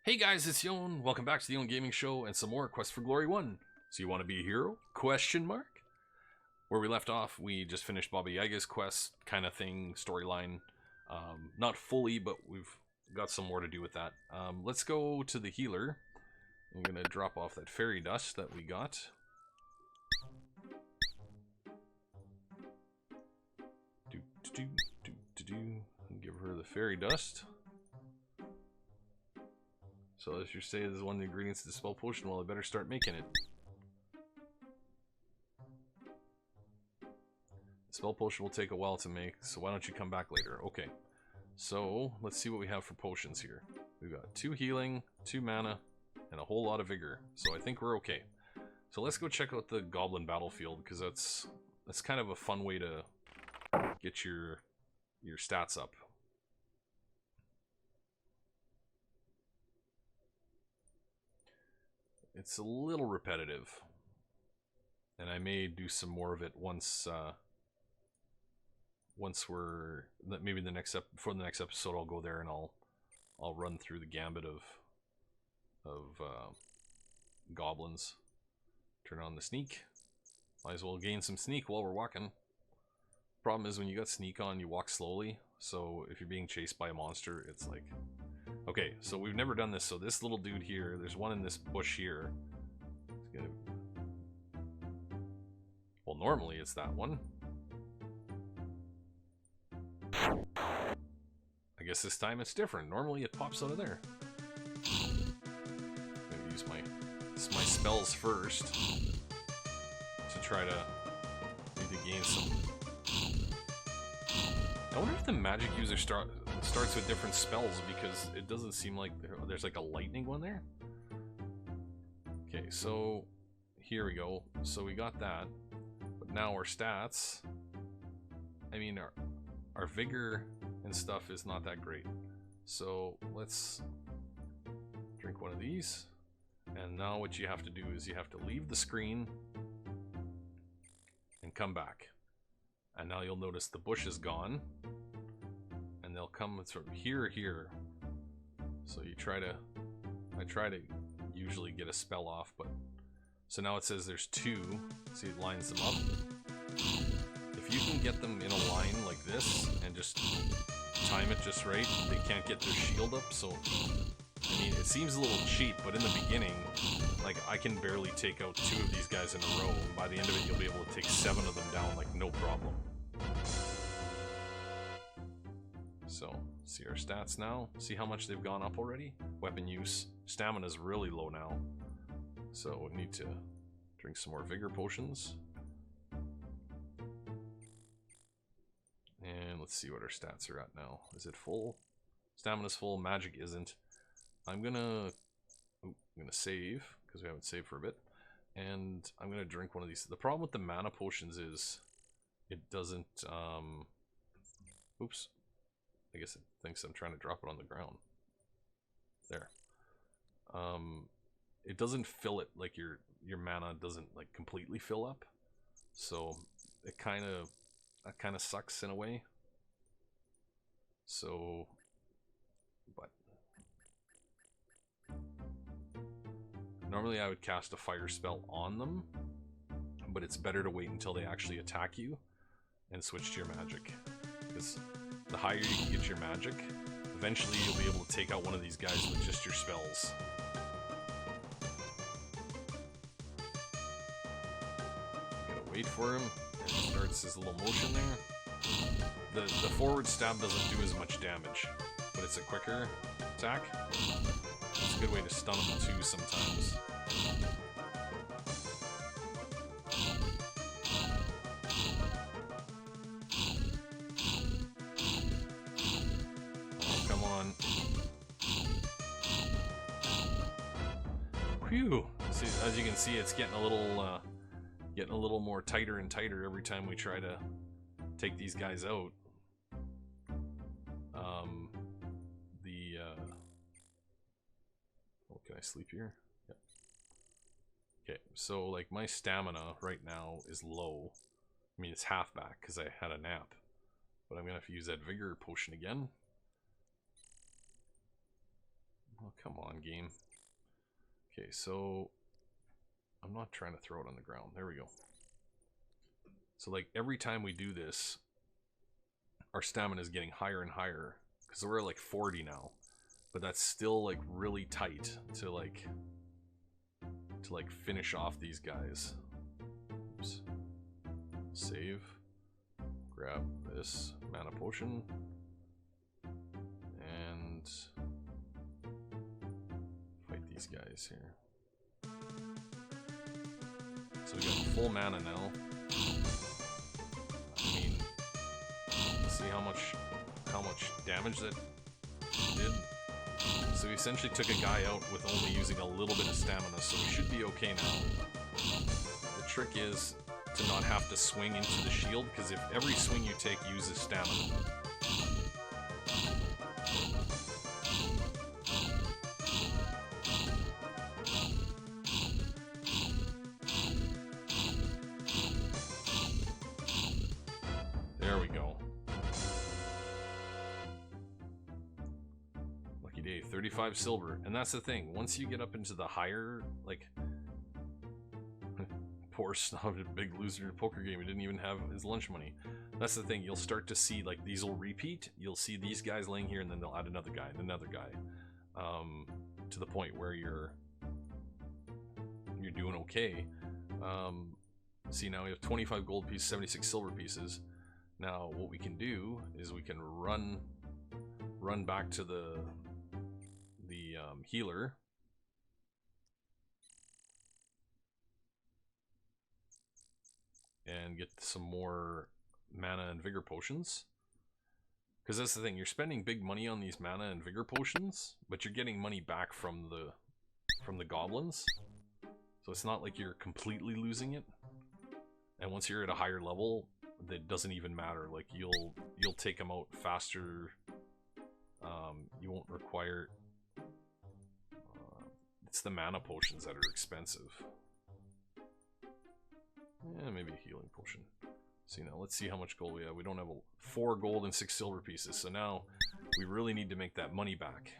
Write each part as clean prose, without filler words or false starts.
Hey guys, it's Yon. Welcome back to the Yon Gaming Show and some more Quest for Glory 1. So you want to be a hero? Question mark? Where we left off, we just finished Baba Yaga's quest kind of thing, storyline. Not fully, but we've got some more to do with that. Let's go to the healer. I'm going to drop off that fairy dust that we got. Give her the fairy dust. So as you say, this is one of the ingredients to the spell potion, well I better start making it. The spell potion will take a while to make, so why don't you come back later? Okay. So, let's see what we have for potions here. We've got 2 healing, 2 mana, and a whole lot of vigor. So I think we're okay. So let's go check out the Goblin battlefield, because that's kind of a fun way to get your stats up. It's a little repetitive, and I may do some more of it once we're maybe before the next episode. I'll go there and I'll run through the gambit of goblins. Turn on the sneak. Might as well gain some sneak while we're walking. Problem is when you got sneak on, you walk slowly. So if you're being chased by a monster, it's like. Okay, so we've never done this, so this little dude here, there's one in this bush here. Well, normally it's that one. I guess this time it's different. Normally it pops out of there. I'm gonna use my spells first to try to maybe gain some. I wonder if the magic user starts with different spells, because it doesn't seem like there's like a lightning one there. Okay, so here we go. So we got that, but now our stats, I mean our vigor and stuff is not that great. So let's drink one of these, and now what you have to do is you have to leave the screen and come back, and now you'll notice the bush is gone. And they'll come sort of here. So I try to usually get a spell off, but so now it says there's 2. See, it lines them up. If you can get them in a line like this and just time it just right, they can't get their shield up. So I mean, it seems a little cheap, but in the beginning, like I can barely take out 2 of these guys in a row, and by the end of it you'll be able to take 7 of them down like no problem. So, see our stats now. See how much they've gone up already? Weapon use. Stamina's really low now. So, we need to drink some more vigor potions. And let's see what our stats are at now. Is it full? Stamina's full. Magic isn't. I'm gonna save, because we haven't saved for a bit. And I'm gonna drink one of these. The problem with the mana potions is it doesn't, oops. I guess it thinks I'm trying to drop it on the ground. There. It doesn't fill it, like your mana doesn't like completely fill up. So that kind of sucks in a way. So, but normally I would cast a fire spell on them, but it's better to wait until they actually attack you and switch to your magic, because the higher you can get your magic, eventually you'll be able to take out one of these guys with just your spells. Gotta wait for him, and he starts his little motion there. The forward stab doesn't do as much damage, but it's a quicker attack. It's a good way to stun him too sometimes. Phew. See, as you can see, it's getting a little more tighter and tighter every time we try to take these guys out. Oh, can I sleep here? Yep. Okay, so like my stamina right now is low. I mean, it's half back because I had a nap, but I'm gonna have to use that vigor potion again. Oh, come on, game. Okay, so I'm not trying to throw it on the ground. There we go. So like every time we do this, our stamina is getting higher and higher because we're at like 40 now, but that's still like really tight to like finish off these guys. Oops. Save. Grab this mana potion and fight these guys here. So we got full mana now. I mean, see how much damage that did. So we essentially took a guy out with only using a little bit of stamina, so we should be okay now. The trick is to not have to swing into the shield, because if every swing you take uses stamina. There we go. Lucky day, 35 silver. And that's the thing, once you get up into the higher, like, poor snobbed big loser in a poker game, he didn't even have his lunch money. That's the thing, you'll start to see, like, these will repeat. You'll see these guys laying here, and then they'll add another guy, and another guy. To the point where you're doing okay. See, now we have 25 gold pieces, 76 silver pieces. Now, what we can do is we can run back to the healer. And get some more mana and vigor potions. Because that's the thing, you're spending big money on these mana and vigor potions, but you're getting money back from the goblins. So it's not like you're completely losing it. And once you're at a higher level, it doesn't even matter. Like you'll take them out faster. You won't require. It's the mana potions that are expensive. Yeah, maybe a healing potion. See, now let's see how much gold we have. We don't have 4 gold and 6 silver pieces, so now we really need to make that money back.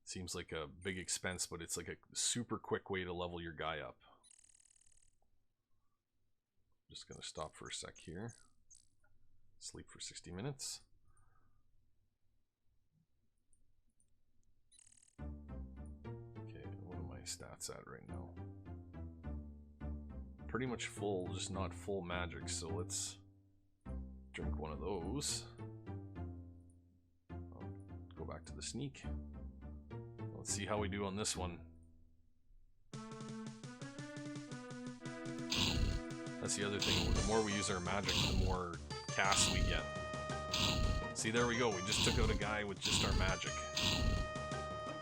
Seems like a big expense, but it's like a super quick way to level your guy up. Just gonna stop for a sec here. Sleep for 60 minutes. Okay, what are my stats at right now? Pretty much full, just not full magic, so let's drink one of those. I'll go back to the sneak. Let's see how we do on this one. That's the other thing. The more we use our magic, the more casts we get. See, there we go. We just took out a guy with just our magic.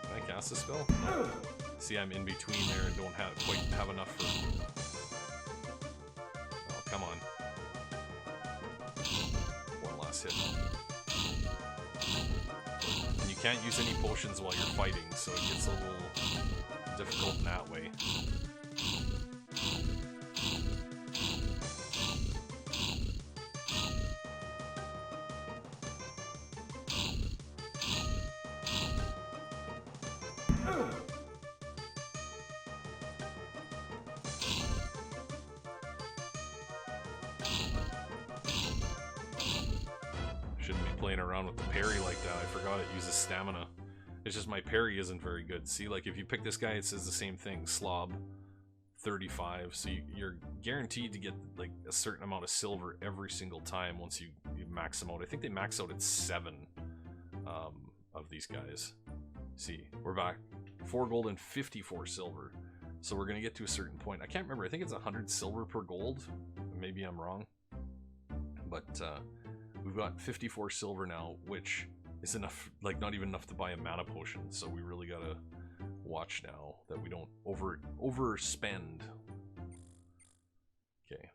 Can I cast a spell? No. See, I'm in between there and don't quite have enough for... Oh, come on. One last hit. And you can't use any potions while you're fighting, so it gets a little difficult in that way. Shouldn't be playing around with the parry like that. I forgot it uses stamina. It's just my parry isn't very good. See, like if you pick this guy, it says the same thing, slob 35. So you're guaranteed to get like a certain amount of silver every single time once you max them out. I think they max out at 7 of these guys. See, we're back. 4 gold and 54 silver. So we're gonna get to a certain point. I can't remember. I think it's 100 silver per gold. Maybe I'm wrong. But we've got 54 silver now, which is enough, like not even enough to buy a mana potion. So we really gotta watch now that we don't overspend. Okay,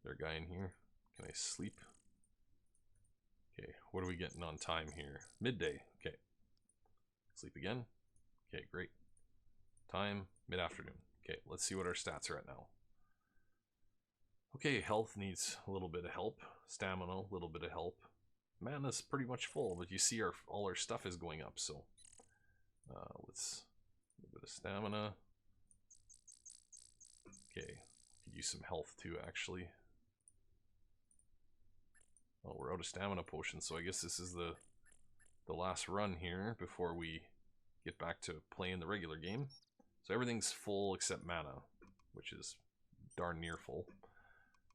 there a guy in here. Can I sleep? Okay, what are we getting on time here? Midday. Okay, sleep again. Okay, great. Time mid-afternoon. Okay, let's see what our stats are at now. Okay, health needs a little bit of help. Stamina, a little bit of help. Mana's pretty much full, but you see all our stuff is going up, so let's a little bit of stamina. Okay, could use some health too, actually. Oh, we're out of stamina potions, so I guess this is the last run here before we get back to playing the regular game. So everything's full except mana, which is darn near full.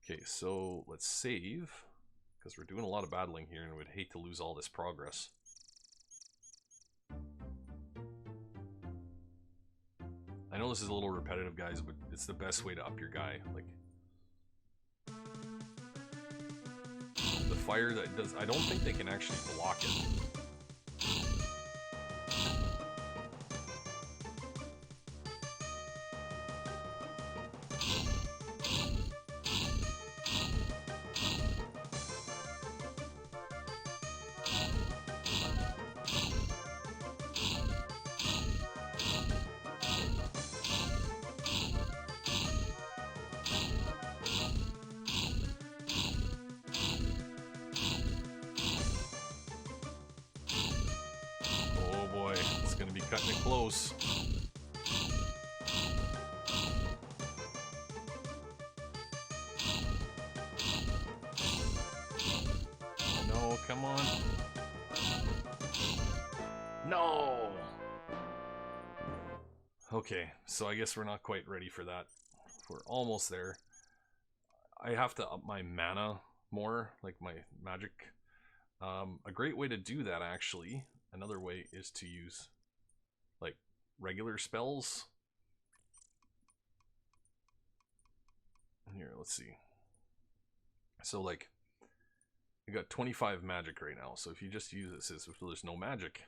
Okay, so let's save, because we're doing a lot of battling here and we'd hate to lose all this progress. I know this is a little repetitive, guys, but it's the best way to up your guy. Like, the fire that does, I don't think they can actually block it. Cutting it close. No, come on. No! Okay, so I guess we're not quite ready for that. We're almost there. I have to up my mana more, like my magic. A great way to do that, actually, another way is to use like regular spells. Here, let's see. So like, I got 25 magic right now. So if you just use this as if there's no magic,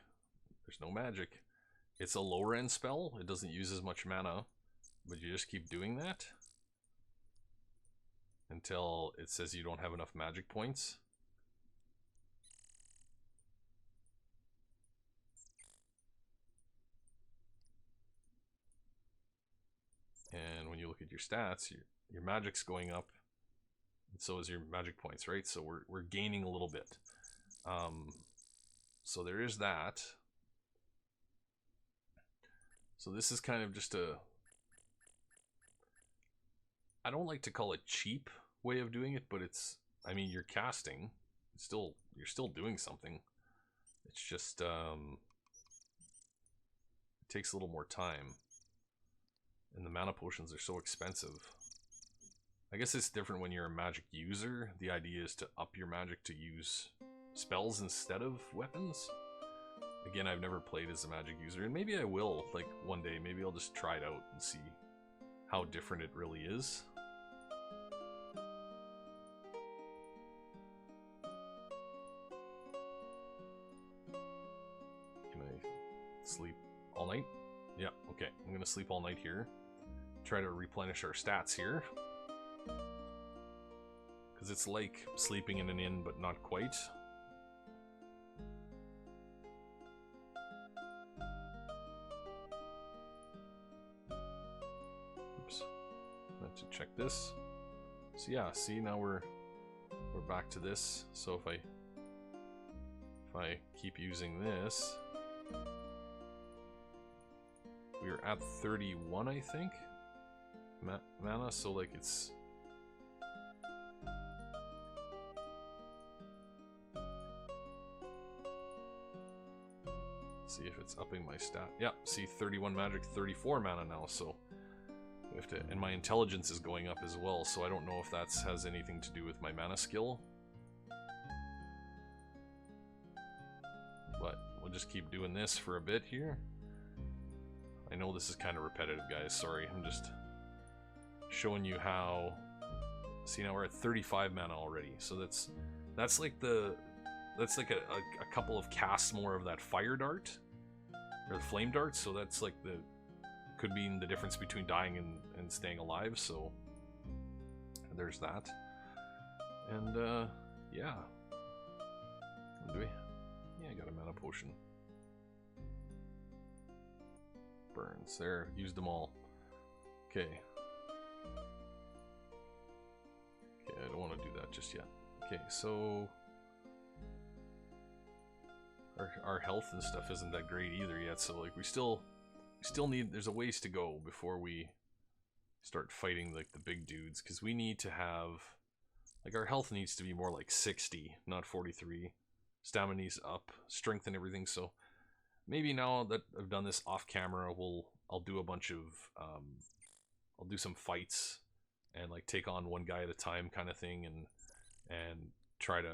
It's a lower end spell. It doesn't use as much mana, but you just keep doing that until it says you don't have enough magic points. And when you look at your stats, your magic's going up, and so is your magic points, right? So we're gaining a little bit. So there is that. So this is kind of just a, I don't like to call it cheap way of doing it, but it's, I mean, you're casting, you're still doing something. It's just it takes a little more time. And the mana potions are so expensive. I guess it's different when you're a magic user. The idea is to up your magic to use spells instead of weapons. Again, I've never played as a magic user, and maybe I will, like, one day. Maybe I'll just try it out and see how different it really is. Can I sleep all night? Yeah, okay. I'm gonna sleep all night here. Try to replenish our stats here. Because it's like sleeping in an inn, but not quite. Oops. I have to check this. So yeah, see, now we're back to this. So if I keep using this, we're at 31, I think, mana. So like it's, see if it's upping my stat. Yeah, see, 31 magic, 34 mana now. So we have to, and my intelligence is going up as well. So I don't know if that has anything to do with my mana skill, but we'll just keep doing this for a bit here. I know this is kind of repetitive, guys. Sorry, I'm just showing you how. See, now we're at 35 mana already. So that's like a couple of casts more of that fire dart or the flame dart. So that's like could mean the difference between dying and staying alive. So there's that. And yeah, what do we? Yeah, I got a mana potion. Burns there, used them all. Okay. just yet. Okay, so our health and stuff isn't that great either yet, so like we still need, there's a ways to go before we start fighting like the big dudes, because we need to have, like, our health needs to be more like 60, not 43. Stamina needs up, strength and everything. So maybe now that I've done this off camera, I'll do a bunch of I'll do some fights and like take on one guy at a time kind of thing, and try to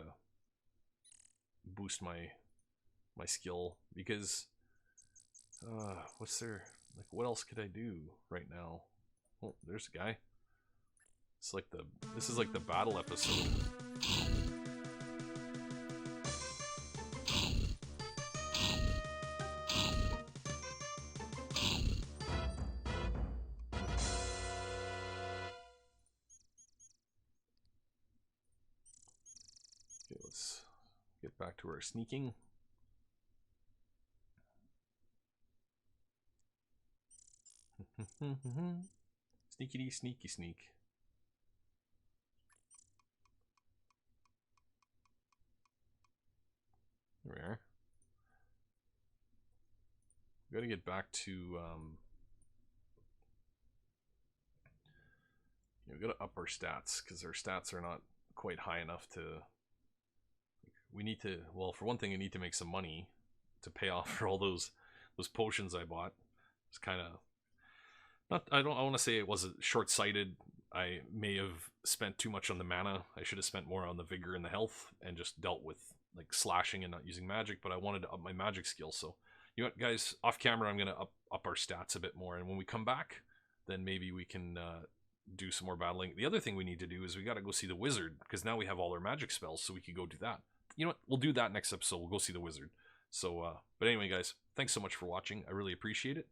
boost my skill, because what's there, like, what else could I do right now? Oh, there's a guy. It's like this is like the battle episode. Okay, let's get back to our sneaking. Sneakity sneaky sneak. There we are. We gotta get back to we gotta up our stats, because our stats are not quite high enough to, we need to, well, for one thing, I need to make some money to pay off for all those potions I bought. It's kind of not, I want to say it was short-sighted. I may have spent too much on the mana. I should have spent more on the vigor and the health and just dealt with like slashing and not using magic, but I wanted to up my magic skill. So you know what, guys, off camera I'm gonna up our stats a bit more, and when we come back, then maybe we can do some more battling. The other thing we need to do is we got to go see the wizard, because now we have all our magic spells, so we could go do that. You know what, we'll do that next episode. We'll go see the wizard. So but anyway, guys, thanks so much for watching. I really appreciate it.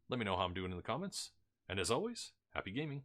Let me know how I'm doing in the comments, and as always, happy gaming.